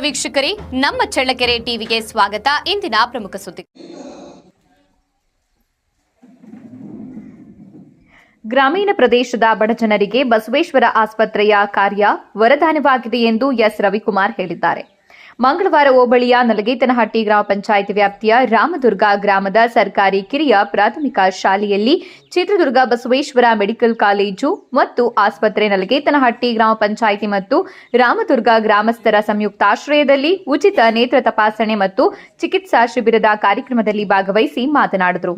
ವೀಕ್ಷಕರೇ, ನಮ್ಮ ಚಳ್ಳಕೆರೆ ಟಿವಿಗೆ ಸ್ವಾಗತ. ಇಂದಿನ ಪ್ರಮುಖ ಸುದ್ದಿ. ಗ್ರಾಮೀಣ ಪ್ರದೇಶದ ಬಡಜನರಿಗೆ ಬಸವೇಶ್ವರ ಆಸ್ಪತ್ರೆಯ ಕಾರ್ಯ ವರದಾನವಾಗಿದೆ ಎಂದು ಎಸ್ ರವಿಕುಮಾರ್ ಹೇಳಿದ್ದಾರೆ. ಮಂಗಳವಾರ ಹೋಬಳಿಯ ನಲಗೇತನಹಟ್ಟಿ ಗ್ರಾಮ ಪಂಚಾಯಿತಿ ವ್ಯಾಪ್ತಿಯ ರಾಮದುರ್ಗ ಗ್ರಾಮದ ಸರ್ಕಾರಿ ಕಿರಿಯ ಪ್ರಾಥಮಿಕ ಶಾಲೆಯಲ್ಲಿ ಚಿತ್ರದುರ್ಗ ಬಸವೇಶ್ವರ ಮೆಡಿಕಲ್ ಕಾಲೇಜು ಮತ್ತು ಆಸ್ಪತ್ರೆ, ನಲಗೇತನಹಟ್ಟಿ ಗ್ರಾಮ ಪಂಚಾಯಿತಿ ಮತ್ತು ರಾಮದುರ್ಗ ಗ್ರಾಮಸ್ಥರ ಸಂಯುಕ್ತಾಶ್ರಯದಲ್ಲಿ ಉಚಿತ ನೇತ್ರ ತಪಾಸಣೆ ಮತ್ತು ಚಿಕಿತ್ಸಾ ಶಿಬಿರದ ಕಾರ್ಯಕ್ರಮದಲ್ಲಿ ಭಾಗವಹಿಸಿ ಮಾತನಾಡಿದರು.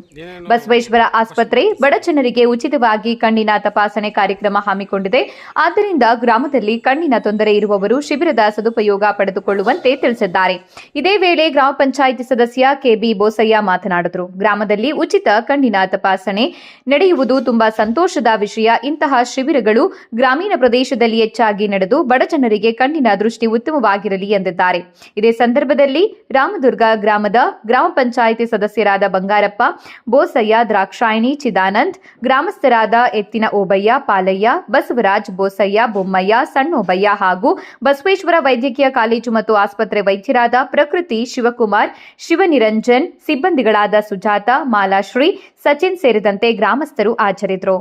ಬಸವೇಶ್ವರ ಆಸ್ಪತ್ರೆ ಬಡಜನರಿಗೆ ಉಚಿತವಾಗಿ ಕಣ್ಣಿನ ತಪಾಸಣೆ ಕಾರ್ಯಕ್ರಮ ಹಮ್ಮಿಕೊಂಡಿದೆ. ಆದ್ದರಿಂದ ಗ್ರಾಮದಲ್ಲಿ ಕಣ್ಣಿನ ತೊಂದರೆ ಇರುವವರು ಶಿಬಿರದ ಸದುಪಯೋಗ ಪಡೆದುಕೊಳ್ಳುವಂತೆ ತಿಳಿಸಿದ್ದಾರೆ. ಇದೇ ವೇಳೆ ಗ್ರಾಮ ಪಂಚಾಯಿತಿ ಸದಸ್ಯ ಕೆಬಿ ಬೋಸಯ್ಯ ಮಾತನಾಡಿದರು. ಗ್ರಾಮದಲ್ಲಿ ಉಚಿತ ಕಣ್ಣಿನ ತಪಾಸಣೆ ನಡೆಯುವುದು ತುಂಬಾ ಸಂತೋಷದ ವಿಷಯ. ಇಂತಹ ಶಿಬಿರಗಳು ಗ್ರಾಮೀಣ ಪ್ರದೇಶದಲ್ಲಿ ಹೆಚ್ಚಾಗಿ ನಡೆದು ಬಡಜನರಿಗೆ ಕಣ್ಣಿನ ದೃಷ್ಟಿ ಉತ್ತಮವಾಗಿರಲಿ ಎಂದಿದ್ದಾರೆ. ಇದೇ ಸಂದರ್ಭದಲ್ಲಿ ರಾಮದುರ್ಗ ಗ್ರಾಮದ ಗ್ರಾಮ ಪಂಚಾಯಿತಿ ಸದಸ್ಯರಾದ ಬಂಗಾರಪ್ಪ, ಬೋಸಯ್ಯ, ದ್ರಾಕ್ಷಾಯಣಿ, ಚಿದಾನಂದ್, ಗ್ರಾಮಸ್ಥರಾದ ಎತ್ತಿನ ಓಬಯ್ಯ, ಪಾಲಯ್ಯ, ಬಸವರಾಜ್, ಬೋಸಯ್ಯ, ಬೊಮ್ಮಯ್ಯ, ಸಣ್ಣೋಬಯ್ಯ ಹಾಗೂ ಬಸವೇಶ್ವರ ವೈದ್ಯಕೀಯ ಕಾಲೇಜು ಮತ್ತು ಆಸ್ಪತ್ರೆ ವೈದ್ಯರಾದ ಪ್ರಕೃತಿ, ಶಿವಕುಮಾರ್, ಶಿವನಿರಂಜನ್, ಸಿಬ್ಬಂದಿಗಳಾದ ಸುಜಾತ, ಮಾಲಾಶ್ರೀ, ಸಚಿನ್ ಸೇರಿದಂತೆ ಗ್ರಾಮಸ್ಥರು ಹಾಜರಿದ್ದರು.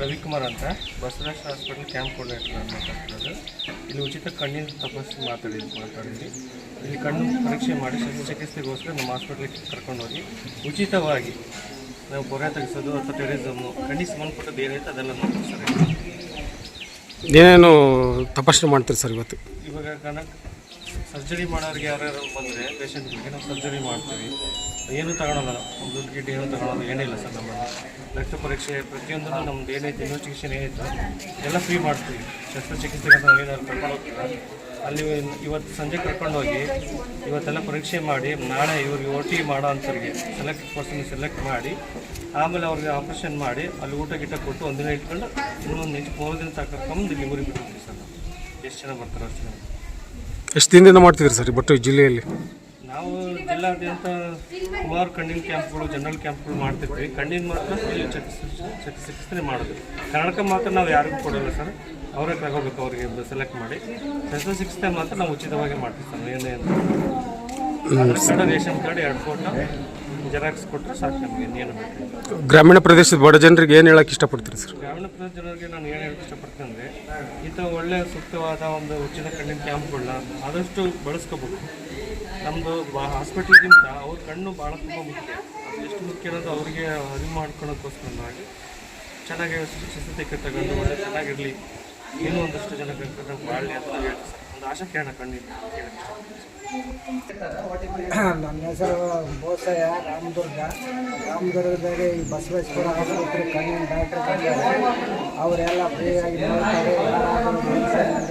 ರವಿಕುಮಾರ್ ಅಂತ ಬಸವರಾಜ್ ಹಾಸ್ಪಿಟಲ್ ಕ್ಯಾಂಪ್ ಕೋಆರ್ಡಿನೇಟರ್ ಮಾತಾಡ್ತಿರೋದು. ಇಲ್ಲಿ ಉಚಿತ ಕಣ್ಣಿನ ತಪಾಸಣೆ ಮಾತಾಡಿದ್ವಿ. ಇಲ್ಲಿ ಕಣ್ಣು ಪರೀಕ್ಷೆ ಮಾಡಿ ಶಸ್ತ್ರಚಿಕಿತ್ಸೆಗೋಸ್ಕರ ನಮ್ಮ ಹಾಸ್ಪಿಟ್ಲಿಗೆ ಕರ್ಕೊಂಡೋಗಿ ಉಚಿತವಾಗಿ ನಾವು ಪೊರೆ ತೆಗೆಸೋದು ಅಥವಾ ಟೆರಿಸಮು ಕಣ್ಣಿಗೆ ಸಂಬಂಧಪಟ್ಟದ್ದು ಏನೈತೆ ಅದೆಲ್ಲ ನೋಡ್ತೀವಿ ಸರ್. ಏನೇನು ತಪಾಸಣೆ ಮಾಡ್ತೀರಿ ಸರ್ ಇವತ್ತು? ಇವಾಗ ಸರ್ಜರಿ ಮಾಡೋರಿಗೆ ಯಾರ್ಯಾರು ಬಂದರೆ ಪೇಷಂಟ್ಗಳಿಗೆ ನಾವು ಸರ್ಜರಿ ಮಾಡ್ತೀವಿ. ಏನೂ ತಗೊಳಲ್ಲ, ದುಡ್ಡು ಗಿಡ್ಡು ಏನೂ ತಗೊಳ್ಳೋದು ಏನಿಲ್ಲ ಸರ್. ನಮ್ಮಲ್ಲಿ ರಕ್ತ ಪರೀಕ್ಷೆ ಪ್ರತಿಯೊಂದೂ ನಮ್ದು ಏನೈತೆ ಇನ್ವೆಸ್ಟಿಗೇಷನ್ ಏನಿತ್ತು ಎಲ್ಲ ಫ್ರೀ ಮಾಡ್ತೀವಿ. ಶಸ್ತ್ರಚಿಕಿತ್ಸೆಗೆ ನಾವು ಏನಾದ್ರು ಕರ್ಕೊಂಡು ಹೋಗ್ತೀವಿ ಅಲ್ಲಿ ಇವತ್ತು ಸಂಜೆ ಕರ್ಕೊಂಡೋಗಿ ಇವತ್ತೆಲ್ಲ ಪರೀಕ್ಷೆ ಮಾಡಿ ನಾಳೆ ಇವ್ರಿಗೆ OT ಮಾಡೋ ಅಂಥವ್ರಿಗೆ ಸೆಲೆಕ್ಟ್ ಮಾಡಿ ಆಮೇಲೆ ಅವ್ರಿಗೆ ಆಪ್ರೇಷನ್ ಮಾಡಿ ಅಲ್ಲಿ ಊಟ ಗಿಟ್ಟ ಕೊಟ್ಟು ಒಂದಿನ ಇಟ್ಕೊಂಡು ಇನ್ನೊಂದು 3 ದಿನ ಕರ್ಕೊಂಡು ಇಲ್ಲಿ ಊರಿಗೆ ಬಿಡ್ತೀವಿ ಸರ್. ನಾವು ಎಷ್ಟು ಜನ ಬರ್ತಾರೆ ಅಷ್ಟು ಜನ. ಎಷ್ಟು ದಿನದಿಂದ ಮಾಡ್ತಿದ್ದೀರಿ ಸರ್ ಬಟ್ಟು ಜಿಲ್ಲೆಯಲ್ಲಿ? ನಾವು ಜಿಲ್ಲಾದ್ಯಂತ ಸುಮಾರು ಕಣ್ಣಿನ ಕ್ಯಾಂಪ್ಗಳು, ಜನರಲ್ ಕ್ಯಾಂಪ್ಗಳು ಮಾಡ್ತಿರ್ತೀವಿ. ಕಣ್ಣಿನ ಮಾತ್ರ ಇಲ್ಲಿ ಚಿಕಿತ್ಸೆ ಮಾಡೋದು. ಕನ್ನಡಕ ಮಾತ್ರ ನಾವು ಯಾರಿಗೂ ಕೊಡೋಲ್ಲ ಸರ್, ಅವರೇ ತಗೋಬೇಕು. ಅವರಿಗೆ ಸೆಲೆಕ್ಟ್ ಮಾಡಿ ಶಸ್ತ್ರಚಿಕಿತ್ಸೆ ಮಾತ್ರ ನಾವು ಉಚಿತವಾಗಿ ಮಾಡ್ತೀವಿ ಸರ್. ಏನೇನು ರೇಷನ್ ಕಾರ್ಡ್ 2 ಫೋಟೋ ಜೆರಾಕ್ಸ್ ಕೊಟ್ಟರೆ ಸಾಕು ನಮಗೆ. ಇನ್ನೇನು ಬೇಕು? ಗ್ರಾಮೀಣ ಪ್ರದೇಶದ ಬಡ ಜನರಿಗೆ ಏನು ಹೇಳಕ್ಕೆ ಇಷ್ಟಪಡ್ತೀರಿ ಸರ್? ಗ್ರಾಮೀಣ ಪ್ರದೇಶದ ಜನರಿಗೆ ನಾನು ಏನು ಹೇಳಕ್ಕೆ ಇಷ್ಟಪಡ್ತೀನಿ ಅಂದರೆ, ಇಂಥ ಒಳ್ಳೆಯ ಸೂಕ್ತವಾದ ಒಂದು ಉಚಿತ ಕಣ್ಣಿನ ಕ್ಯಾಂಪ್ಗಳನ್ನ ಆದಷ್ಟು ಬಳಸ್ಕೋಬೇಕು. ನಮ್ಮದು ಹಾಸ್ಪಿಟ್ಲಿಗಿಂತ ಅವ್ರ ಕಣ್ಣು ಭಾಳ ತುಂಬ ಮುಖ್ಯ. ಎಷ್ಟು ಮುಖ್ಯ ಅನ್ನೋದು ಅವರಿಗೆ ಅರಿವು ಮಾಡ್ಕೊಳ್ಳೋಕ್ಕೋಸ್ಕರವಾಗಿ ಚೆನ್ನಾಗಿ ಚಿಕಿತ್ಸೆ ತಗೊಂಡು ಒಳ್ಳೆ ಚೆನ್ನಾಗಿರಲಿ, ಇನ್ನೂ ಒಂದಷ್ಟು ಜನ ಬಾಳಲಿ ಅಂತ ಹೇಳ್ತೀವಿ ಸರ್. ಒಂದು ಆಶೆ ಕೇಳೋಣ ಕಣ್ಣಿನ. ನನ್ನ ಹೆಸರು ಬೋಸಯ್ಯ, ರಾಮದುರ್ಗದಲ್ಲಿ ಈ ಬಸವೇಶ್ವರ ಆಸ್ಪತ್ರೆ ಕಣ್ಣಿನ ಡಾಕ್ಟರ್ ಬಂದಿದ್ದಾರೆ. ಅವರೆಲ್ಲ ಫ್ರೀಯಾಗಿ ನೋಡ್ತಾರೆ.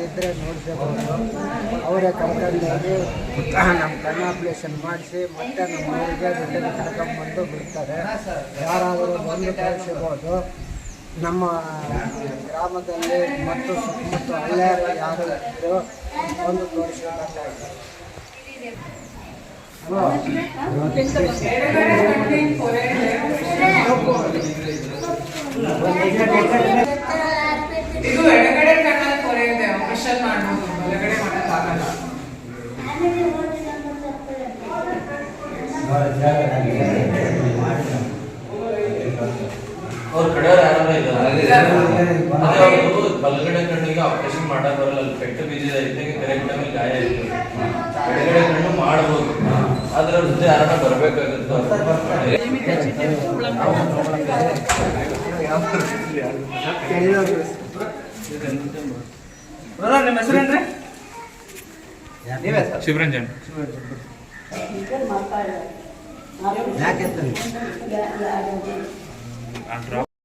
ಇದ್ದರೆ ನೋಡ್ಕೋಬೋದು. ಅವರೇ ಕರ್ಕೊಂಡೋಗಿ ನಮ್ಮ ಕಣ್ಣು ಆಪ್ರೇಷನ್ ಮಾಡಿಸಿ ಮತ್ತೆ ನಮ್ಮ ಊರಿಗೆ ರಿಟರ್ನ್ ಕರ್ಕೊಂಡ್ಬಂದು ಬಿಡ್ತಾರೆ. ಯಾರಾದರೂ ಬಂದು ತೋರಿಸ್ಬೋದು. ನಮ್ಮ ಗ್ರಾಮದಲ್ಲಿ ಮತ್ತು ಸುತ್ತಮುತ್ತ ಹಳ್ಳಿಯರು ಯಾರು ಇದ್ದರೂ ಒಂದು ತೋರಿಸಬೇಕಾಗಿದೆ. ಇದು ಎಡಗಡೆ ಕಣ್ಣಲ್ಲಿ ಪೊರೆ ಇದೆ, ಆಪರೇಷನ್ ಮಾಡ್ಬೋದು, ಬಲಗಡೆ ಮಾಡೋಕ್ಕಾಗಲ್ಲ. ಅವ್ರ ಕಡೆಯವ್ರು ಯಾರು ಇದ್ದಾರೆ ಬಲಗಡೆ ಕಣ್ಣಿಗೆ ಆಪರೇಷನ್ ಮಾಡಕ್ ಬರಲ್ಲ. ಅಲ್ಲಿ ಪೆಟ್ಟು ಬೀಜ ಐತೆ, ಬೇರೆ ಕಡೆ ಗಾಯ ಐತೆ. ಎಡಗಡೆ ಕಣ್ಣು ಮಾಡ್ಬೋದು, ಆದ್ರೆ ಅವ್ರ ಜೊತೆ ಯಾರನ್ನ ಬರ್ಬೇಕಾಗುತ್ತೆ. ನಿಮ್ಮ ಹೆಸರೇನ್ರಿ? ಶಿವರಂಜನ್. ಯಾಕೆ